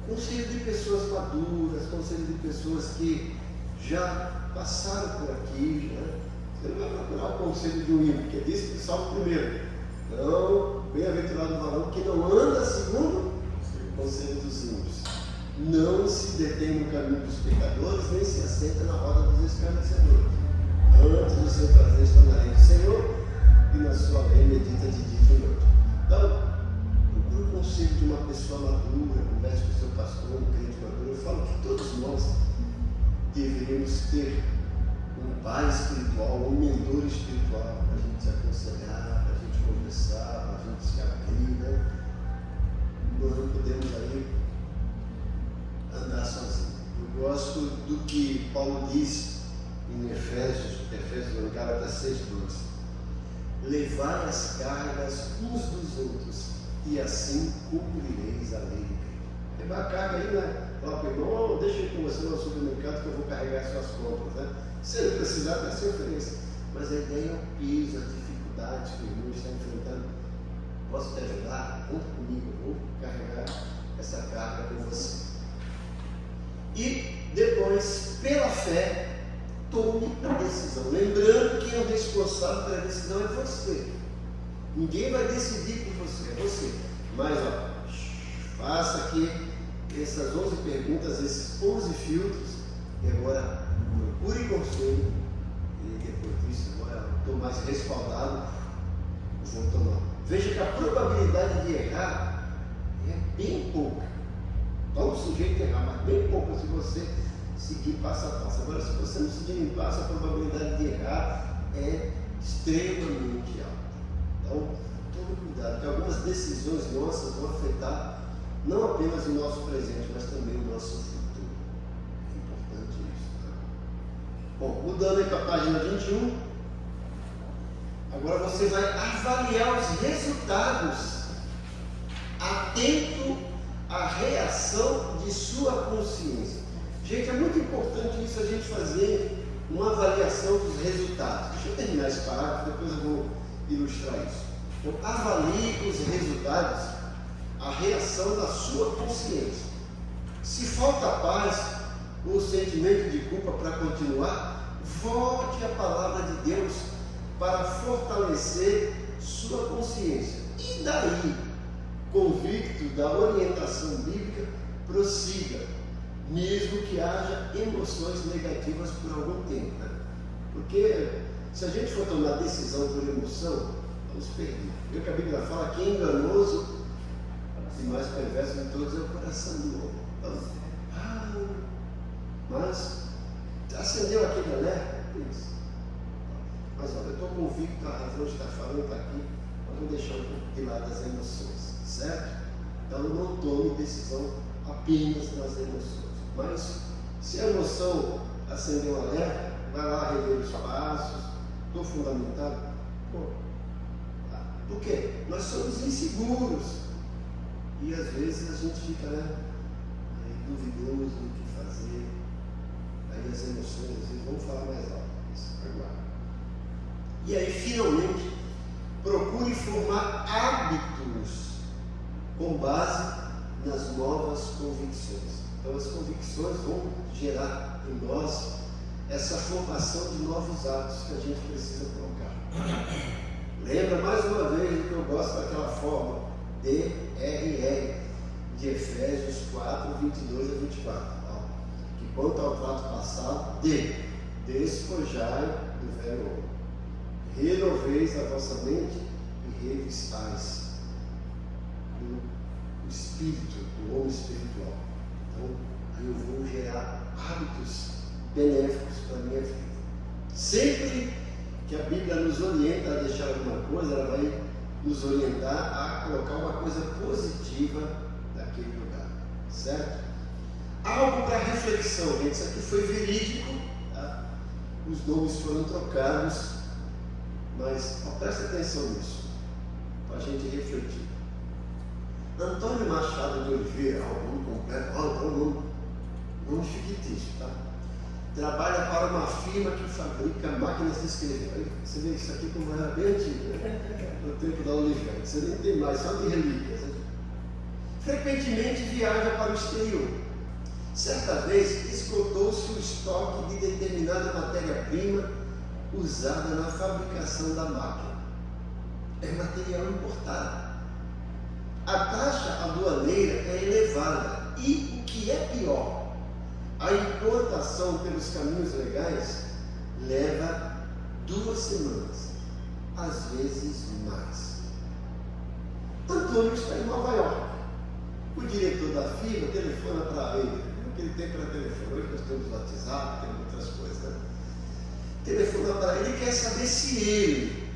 Conselho de pessoas maduras, conselho de pessoas que já passaram por aqui, né? Você não vai procurar o conselho de um ímpio, porque diz que Salmo primeiro. Não, bem-aventurado o varão que não anda segundo o conselho dos ímpios. Não se detém no caminho dos pecadores, nem se assenta na roda dos escarnecedores. Antes do seu prazer está na lei do Senhor, e na sua lei medita de dia e de noite. Então, procure o conselho de uma pessoa madura, converse com o seu pastor, um crente maduro. Eu falo que todos nós deveríamos ter um pai espiritual, um mentor espiritual, para a gente se aconselhar, para a gente conversar, para a gente se abrir, né? Nós não podemos aí andar sozinho. Eu gosto do que Paulo diz em Efésios no Gálatas 6:12. Levai as cargas uns dos outros, e assim cumprireis a lei de Cristo. Levar a carga aí, né? Fala para o irmão, deixa eu ir com você no supermercado que eu vou carregar as suas compras, né? Se ele precisar, até se ofereça. Mas a ideia é o peso, as dificuldades que o irmão está enfrentando. Posso te ajudar? Conta comigo, eu vou carregar essa carga com você. E depois, pela fé, tome a decisão. Lembrando que quem é o responsável pela decisão é você. Ninguém vai decidir por você, é você. Mas, ó, faça aqui essas 11 perguntas, esses 11 filtros, e agora procure conselho, e depois disso, agora estou mais respaldado, vou tomar. Veja que a probabilidade de errar é bem pouca. Não o sujeito errar, mas bem pouca se você seguir passo a passo. Agora, se você não seguir em passo, a probabilidade de errar é extremamente alta. Então, tome cuidado, porque algumas decisões nossas vão afetar não apenas o nosso presente, mas também o nosso futuro. É importante isso. Tá? Bom, mudando aí para a página 21, agora você vai avaliar os resultados, atento à reação de sua consciência. Gente, é muito importante isso, a gente fazer uma avaliação dos resultados. Deixa eu terminar esse parágrafo, depois eu vou ilustrar isso. Então, avalie os resultados, a reação da sua consciência. Se falta paz ou sentimento de culpa para continuar, volte à palavra de Deus para fortalecer sua consciência. E daí, convicto da orientação bíblica, prossiga, mesmo que haja emoções negativas por algum tempo. Né? Porque se a gente for tomar decisão por emoção, vamos perder. Viu que a Bíblia fala que é enganoso e mais perverso de todos é o coração do homem. Então, mas acendeu aquele alerta? Isso. Mas olha, eu estou convicto, a razão está falando, está aqui, vamos deixar um pouco de lado as emoções, certo? Então não tome decisão apenas nas emoções. Mas se a emoção acendeu um alerta, vai lá rever os passos, estou fundamentado. Pô, por quê? Nós somos inseguros. E às vezes a gente fica, né, duvidoso do que fazer. Aí as emoções às vezes vão falar mais alto. Agora. E aí finalmente procure formar hábitos com base nas novas convicções. Então as convicções vão gerar em nós essa formação de novos hábitos que a gente precisa colocar. Lembra mais uma vez que eu gosto daquela forma DRR de Efésios 4, 22 a 24. Ó, que quanto ao trato passado, despojai do velho homem. Renoveis a vossa mente e revistais o espírito, o homem espiritual. Então, aí eu vou gerar hábitos benéficos para a minha vida. Sempre que a Bíblia nos orienta a deixar alguma coisa, ela vai nos orientar a colocar uma coisa positiva naquele lugar, certo? Algo para reflexão, gente, isso aqui foi verídico, tá? Os nomes foram trocados, mas preste atenção nisso, para a gente refletir. Antônio Machado de Oliveira, o nome completo, nome fictício, tá? trabalha para uma firma que fabrica máquinas de escrever. Você vê isso aqui como era bem antigo, né? No tempo da Oliveira. Você nem tem mais, só de relíquias. Né? Frequentemente viaja para o exterior. Certa vez esgotou-se o estoque de determinada matéria-prima usada na fabricação da máquina. É material importado. A taxa aduaneira é elevada e, o que é pior, a importação pelos caminhos legais leva 2 semanas, às vezes mais. Antônio está em Nova York. O diretor da firma telefona para ele. Naquele tempo era telefone, hoje nós temos WhatsApp, temos outras coisas, né? Telefona para ele e quer saber se ele,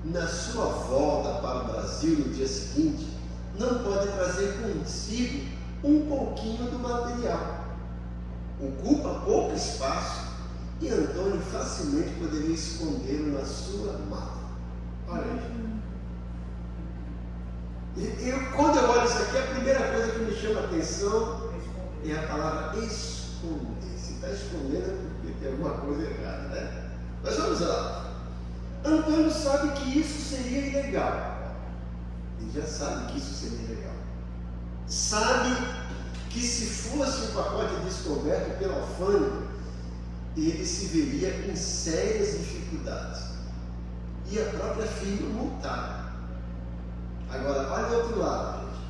na sua volta para o Brasil no dia seguinte, não pode trazer consigo um pouquinho do material. Ocupa pouco espaço e Antônio facilmente poderia escondê-lo na sua mala. Olha aí. Quando eu olho isso aqui, a primeira coisa que me chama a atenção é a palavra esconder. Se está escondendo é porque tem alguma coisa errada, né? Mas vamos lá. Antônio sabe que isso seria ilegal. Ele já sabe que isso seria ilegal. Sabe que se fosse um pacote descoberto pela alfândega, ele se veria em sérias dificuldades. E a própria firma multada. Agora, olha do outro lado, gente.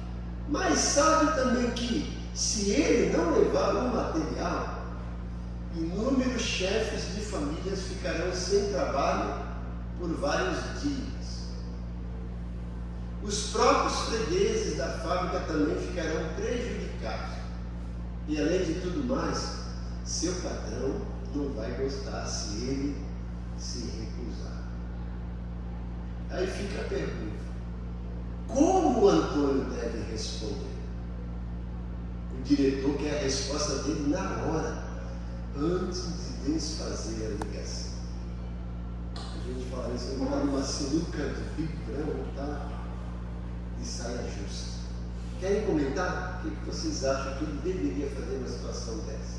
Mas sabe também que, se ele não levar o material, inúmeros chefes de famílias ficarão sem trabalho por vários dias. Os próprios fregueses da fábrica também ficarão prejudicados. E, além de tudo mais, seu patrão não vai gostar se ele se recusar. Aí fica a pergunta. Como o Antônio deve responder? O diretor quer a resposta dele na hora, antes de desfazer a ligação. A gente fala isso, ele está numa sinuca de bico, tá? De saia justa. Querem comentar? O que vocês acham que ele deveria fazer numa situação dessa?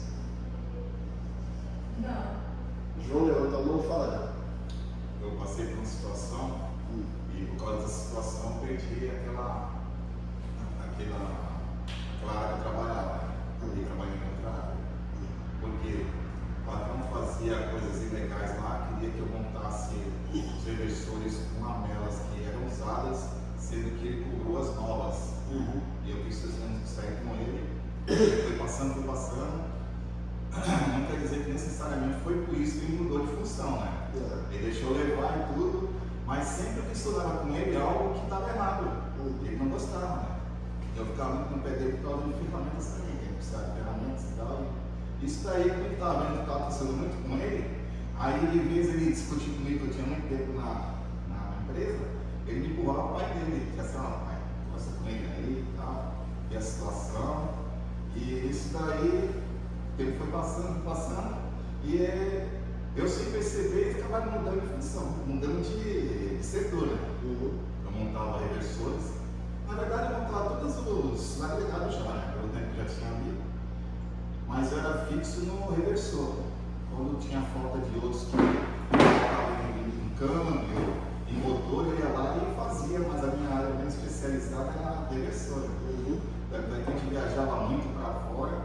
Não. João levanta a mão e fala não. Eu passei por uma situação e por causa dessa situação eu perdi aquela área que eu trabalhava, né? Eu trabalhei em outra área. Porque o patrão fazia coisas ilegais lá, queria que eu montasse os reversores com lamelas que eram usadas, sendo que ele cobrou as novas. E eu quis sair com ele. Foi passando. Não quer dizer que necessariamente foi por isso que ele mudou de função, né? Ele deixou levar e tudo, mas sempre que estudava com ele algo que estava errado. Ele não gostava, né? Eu ficava muito no pé dele por causa de ferramentas também, que ele precisava de ferramentas e tal. Isso daí, quando eu estava vendo que estava passando muito com ele, aí de vez ele discutiu comigo, que eu tinha muito tempo na empresa, ele me empurrava o pai dele, que assim, ó, pai, conversa com ele aí e tal, e a situação. E isso daí, o tempo foi passando, e eu sem perceber, eles acabaram mudando de função, mudando de setor, né? Eu montava reversores. Na verdade, eu montava todos os agregados já, né? Pelo tempo que já tinha havido. Mas eu era fixo no reversor. Quando tinha falta de outros que estavam em câmbio, em motor, eu ia lá e fazia, mas a minha área bem especializada era reversor. Tanto é que a gente viajava muito para fora,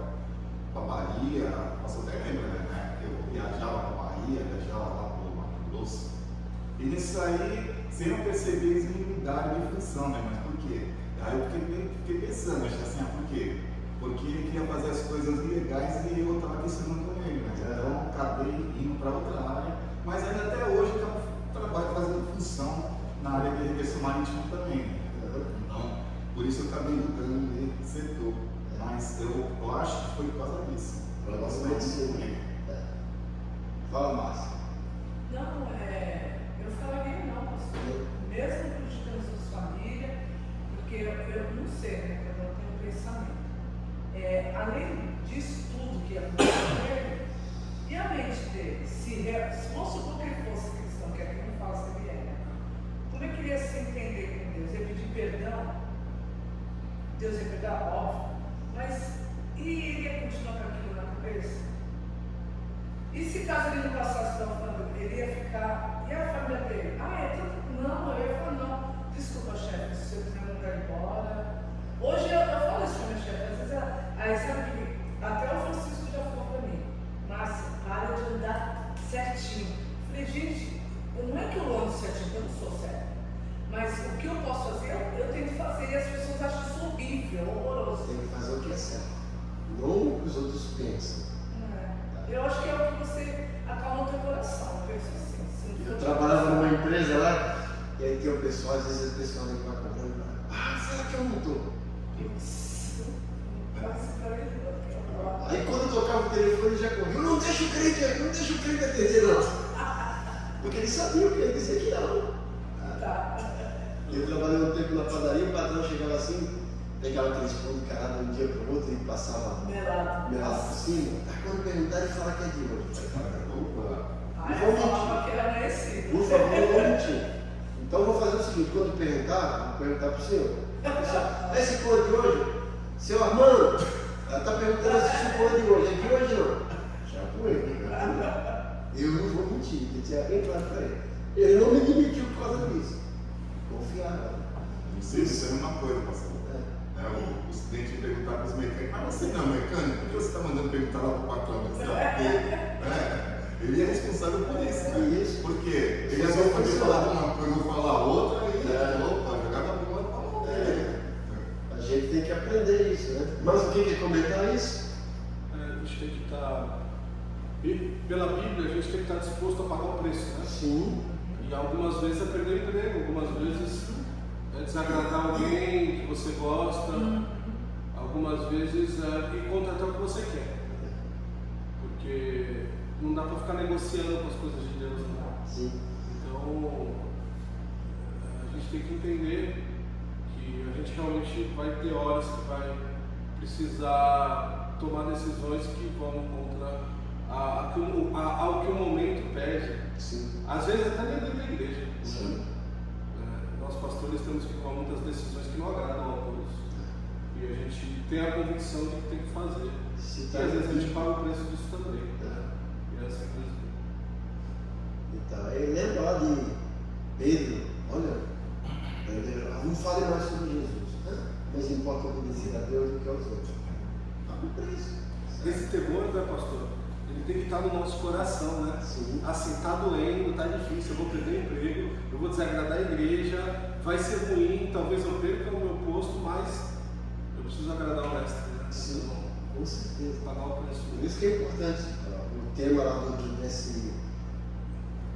para Bahia, você até lembra, né? Eu viajava para Bahia, viajava lá para o Mato Grosso. E nisso aí, sem eu perceber, eles me mudaram de função, né? Mas por quê? Aí eu fiquei pensando, acho que assim, por quê? Porque ele queria fazer as coisas ilegais e eu estava questionando com ele, né? Então acabei indo para outra área, mas ainda até hoje eu trabalho fazendo função na área de reversão marítima também, né? Então, por isso eu acabei mudando de setor. Mas eu acho que foi por causa disso. Fala, Márcia. Não, eu falaria não, pastor. Mesmo prejudicando suas famílias, porque eu não sei, né? Cada um tem um pensamento. Além disso tudo que aconteceu com ele, e a mente dele, se vamos supor que ele fosse cristão, que aqui não fala se ele né? Como é que ele ia se entender com Deus? Ele pedir perdão? Deus ia perdoar, óbvio. Mas e ele ia continuar com aquilo na cabeça? E se caso ele não passasse pela família, ele ia ficar. E a família dele? Ah, é tudo. Não, eu ia falar, não. Desculpa, chefe, se eu quiser mandar embora. Hoje eu falo isso com a minha chefe, às vezes aí sabe que até o Francisco já falou para mim, Márcia, para de andar certinho. Eu falei, gente, não é que eu ando certinho, eu não sou certo. Mas o que eu posso fazer, eu tenho que fazer e as pessoas acham isso horrível, horroroso. Tem que fazer o que é certo, não o que os outros pensam. Eu acho que é o que você acalma o teu coração, eu penso assim. Eu trabalhava numa empresa lá, e aí tem o pessoal, às vezes o pessoal vem lá comprando, será que eu não estou? Aí quando eu tocava o telefone, ele já corria, não deixa o crente atender, não. Porque ele sabia o que ele dizia que não. Eu trabalhei um tempo na padaria, o patrão chegava assim, pegava aqueles pão de caralho de um dia para o outro e passava melado por cima. Quando perguntaram, ele fala que é de hoje. Eu falei, não vou mentir. Por favor, não vou mentir. Então eu vou fazer o seguinte, quando perguntar, vou perguntar para o senhor. Esse pão de hoje, seu Armando, está perguntando se esse pão de hoje é de hoje não. Já foi. Eu não vou mentir, ele tinha bem claro para ele. Ele não me demitiu por causa disso. Confiava. Isso é uma coisa, pastor. Os clientes perguntaram para os mecânicos, mas você não é mecânico? Por que você está mandando perguntar lá para o patrão? Ele é responsável por isso, né? Isso. Porque ele só podia falar uma coisa ou falar outra e jogava a bola para a mão dele. A gente tem que aprender isso, né? Mas o que é comentar isso? A gente tem que estar, pela Bíblia, a gente tem que estar disposto a pagar o preço, né? Sim. E algumas vezes é perder emprego, algumas vezes é desagradar alguém que você gosta, algumas vezes é ir contratar o que você quer. Porque não dá para ficar negociando com as coisas de Deus, não. Sim. Então, a gente tem que entender que a gente realmente vai ter horas que vai precisar tomar decisões que vão contra ao que o momento pede. Sim. Às vezes até dentro da igreja. Sim. Nós pastores temos que tomar muitas decisões que não agradam a todos. E a gente tem a convicção de que tem que fazer. E às vezes a gente paga o preço disso também. E é assim mesmo. Então, eu lembro lá de Pedro, olha, não fale mais sobre Jesus, mas importa obedecer a Deus do que aos outros. Paga o preço. Esse temor, né, pastor? Ele tem que estar no nosso coração, né? Sim. Assim, está doendo, está difícil, eu vou perder emprego, eu vou desagradar a igreja, vai ser ruim, talvez eu perca o meu posto, mas eu preciso agradar o mestre, né? Sim, com certeza. Pagar o preço. Por isso que é importante o tema lá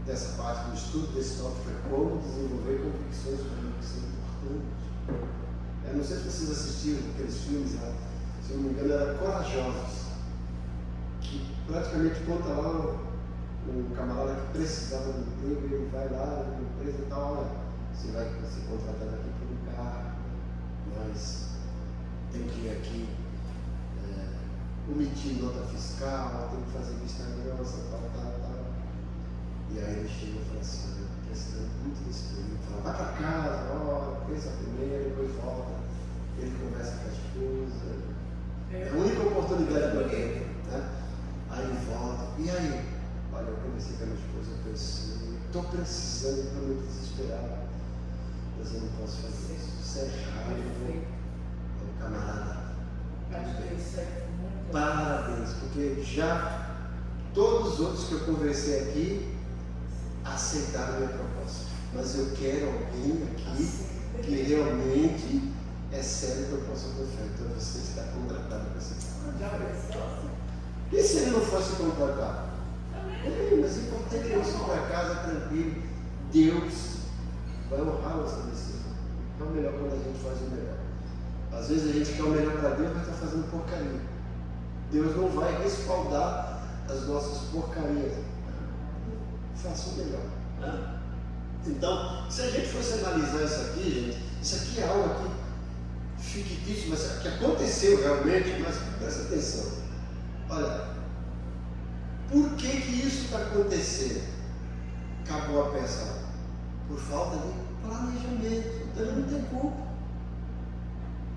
dessa parte do estudo desse tópico é como desenvolver convicções que são importantes. Eu não sei se vocês assistiram aqueles filmes lá, se eu não me engano, era Corajosos, que praticamente conta lá um camarada que precisava de emprego e ele vai lá na empresa e tal, olha, você vai ser contratado aqui por um carro, mas tem que ir aqui omitir nota fiscal, tem que fazer vista grossa, tal. E aí ele chega e fala assim, eu estou precisando muito desse período. Fala, vai para casa, pensa primeiro, depois volta. Ele conversa com a esposa. É a única oportunidade que eu tenho, né? Aí ele volta. E aí? Olha, eu conversei com a minha esposa, eu pensei, estou precisando, estou muito desesperado. Mas eu não posso fazer isso. Isso é raro, né? É um camarada. Parabéns, porque já todos os outros que eu conversei aqui aceitaram a minha proposta. Mas eu quero alguém aqui que realmente é sério que eu possa confiar. Então você está contratado para esse cara. E se ele não fosse contratado? Mas o importante é isso para casa tranquilo. Deus vai honrar nossa decisão. É o melhor quando a gente faz o melhor. Às vezes a gente quer o melhor para Deus, mas está fazendo porcaria. Deus não vai respaldar as nossas porcarias. Faça o melhor. Então, se a gente fosse analisar isso aqui, gente, isso aqui é algo aqui fictício, mas que aconteceu realmente, mas presta atenção. Olha, por que isso está acontecendo? Acabou a peça. Por falta de planejamento. Então ele não tem culpa.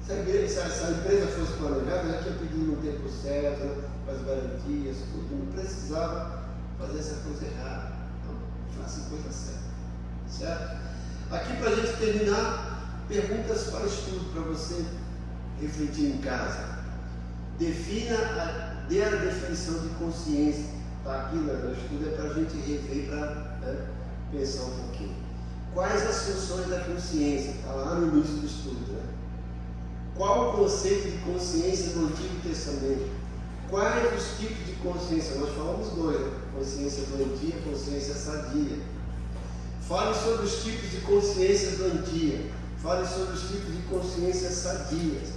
Se a empresa fosse planejada, já tinha pedido no tempo certo, com as garantias, tudo, não precisava fazer essa coisa errada. Não, faça a coisa certa. Certo? Aqui para a gente terminar, perguntas para estudo, para você refletir em casa. Dê a definição de consciência. Está aqui no estudo, é para a gente rever, para pensar um pouquinho. Quais as funções da consciência? Está lá no início do estudo. Né? Qual o conceito de consciência do Antigo Testamento? Quais os tipos de consciência? Nós falamos dois, né? Consciência doentia, consciência sadia. Fale sobre os tipos de consciência doentia. Fale sobre os tipos de consciência sadias.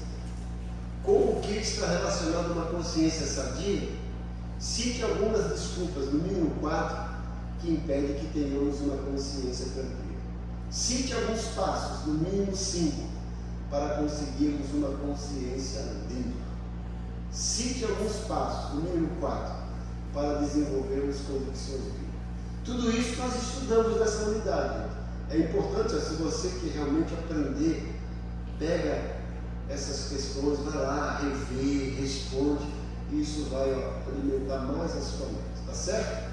Com o que está relacionado a uma consciência sadia? Cite algumas desculpas, no mínimo 4, que impedem que tenhamos uma consciência tranquila. Cite alguns passos, no mínimo 5, para conseguirmos uma consciência limpa. Cite alguns passos, no mínimo 4, para desenvolvermos convicções vivas. Tudo isso nós estudamos nessa unidade. É importante, se você quer realmente aprender, pega essas questões, vai lá, revê, responde, e isso vai alimentar mais a sua mente, tá certo?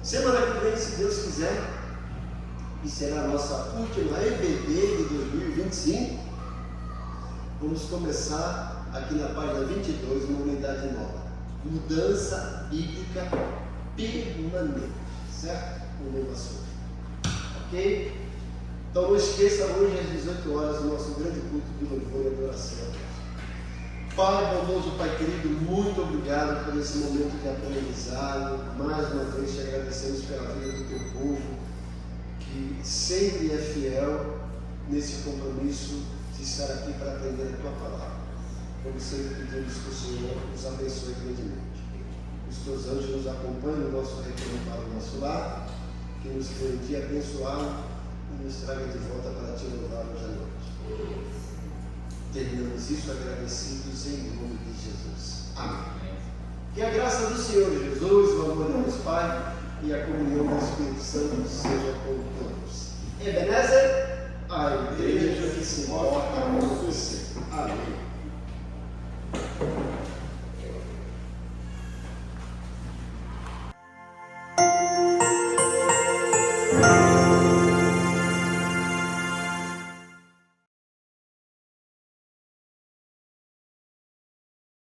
Semana que vem, se Deus quiser, e será a nossa última EBD de 2025, vamos começar aqui na página 22, uma unidade nova. Mudança bíblica permanente, certo? Um novo assunto. Ok? Então não esqueça, hoje às 18 horas, o nosso grande culto de louvor e adoração. Pai bondoso, Pai querido, muito obrigado por esse momento de aprendizado. Mais uma vez te agradecemos pela vida do teu povo, que sempre é fiel nesse compromisso de estar aqui para aprender a tua palavra. Como sempre pedimos que o Senhor nos abençoe grandemente. Os teus anjos nos acompanhem no nosso retorno para o nosso lar, que nos dê um dia abençoado e nos traga de volta para te louvar hoje à noite. Terminamos isso agradecidos em nome de Jesus. Amém. Que a graça do Senhor Jesus, o amor de Deus Pai e a comunhão do Espírito Santo seja com todos. Ebenezer, a igreja que se importa com você. Amém.